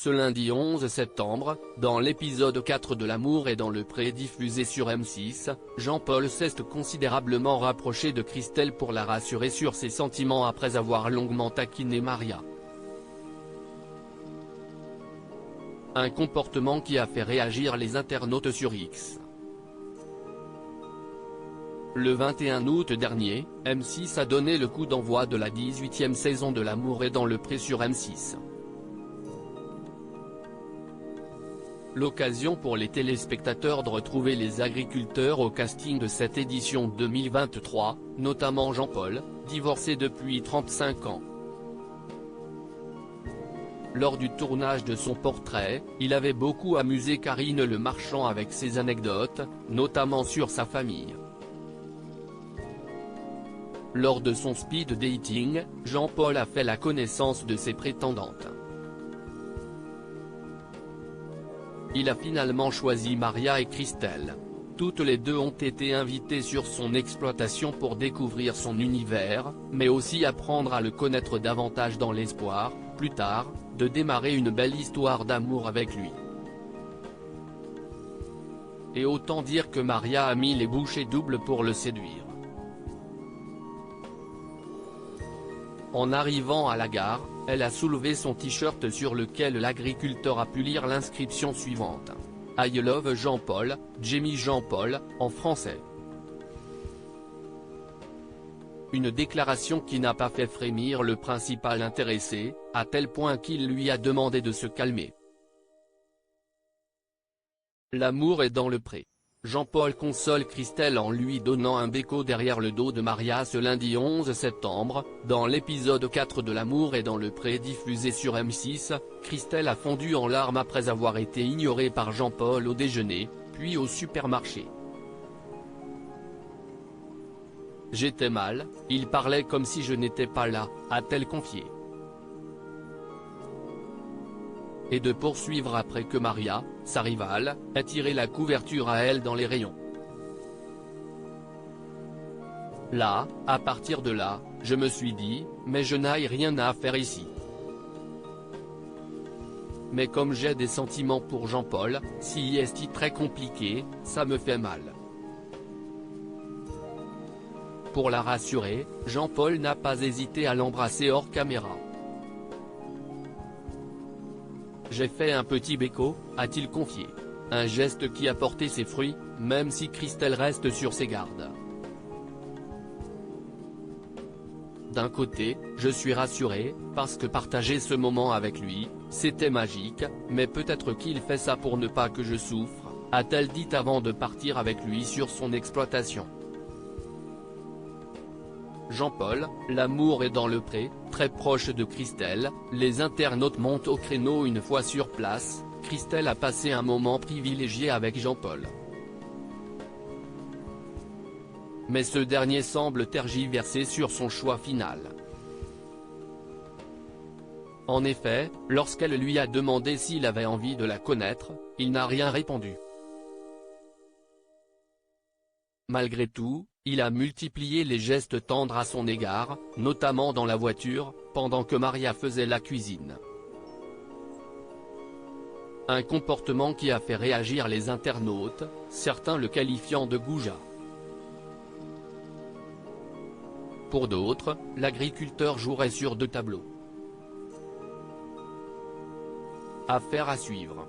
Ce lundi 11 septembre, dans l'épisode 4 de L'amour est dans le pré diffusé sur M6, Jean-Paul s'est considérablement rapproché de Christelle pour la rassurer sur ses sentiments après avoir longuement taquiné Maria. Un comportement qui a fait réagir les internautes sur X. Le 21 août dernier, M6 a donné le coup d'envoi de la 18e saison de L'amour est dans le pré sur M6. L'occasion pour les téléspectateurs de retrouver les agriculteurs au casting de cette édition 2023, notamment Jean-Paul, divorcé depuis 35 ans. Lors du tournage de son portrait, il avait beaucoup amusé Karine Le Marchand avec ses anecdotes, notamment sur sa famille. Lors de son speed dating, Jean-Paul a fait la connaissance de ses prétendantes. Il a finalement choisi Maria et Christelle. Toutes les deux ont été invitées sur son exploitation pour découvrir son univers, mais aussi apprendre à le connaître davantage dans l'espoir, plus tard, de démarrer une belle histoire d'amour avec lui. Et autant dire que Maria a mis les bouchées doubles pour le séduire. En arrivant à la gare, elle a soulevé son t-shirt sur lequel l'agriculteur a pu lire l'inscription suivante. I love Jean-Paul, Jamie Jean-Paul, en français. Une déclaration qui n'a pas fait frémir le principal intéressé, à tel point qu'il lui a demandé de se calmer. L'amour est dans le pré. Jean-Paul console Christelle en lui donnant un béco derrière le dos de Maria ce lundi 11 septembre, dans l'épisode 4 de L'amour est dans le pré diffusé sur M6, Christelle a fondu en larmes après avoir été ignorée par Jean-Paul au déjeuner, puis au supermarché. J'étais mal, il parlait comme si je n'étais pas là, a-t-elle confié. Et de poursuivre après que Maria, sa rivale, ait tiré la couverture à elle dans les rayons. Là, à partir de là, je me suis dit, mais je n'ai rien à faire ici. Mais comme j'ai des sentiments pour Jean-Paul, si est très compliqué, ça me fait mal. Pour la rassurer, Jean-Paul n'a pas hésité à l'embrasser hors caméra. J'ai fait un petit béco, a-t-il confié. Un geste qui a porté ses fruits, même si Christelle reste sur ses gardes. D'un côté, je suis rassuré, parce que partager ce moment avec lui, c'était magique, mais peut-être qu'il fait ça pour ne pas que je souffre, a-t-elle dit avant de partir avec lui sur son exploitation. Jean-Paul, l'amour est dans le pré, très proche de Christelle, les internautes montent au créneau une fois sur place, Christelle a passé un moment privilégié avec Jean-Paul. Mais ce dernier semble tergiverser sur son choix final. En effet, lorsqu'elle lui a demandé s'il avait envie de la connaître, il n'a rien répondu. Malgré tout, il a multiplié les gestes tendres à son égard, notamment dans la voiture, pendant que Maria faisait la cuisine. Un comportement qui a fait réagir les internautes, certains le qualifiant de goujat. Pour d'autres, l'agriculteur jouerait sur deux tableaux. Affaire à suivre.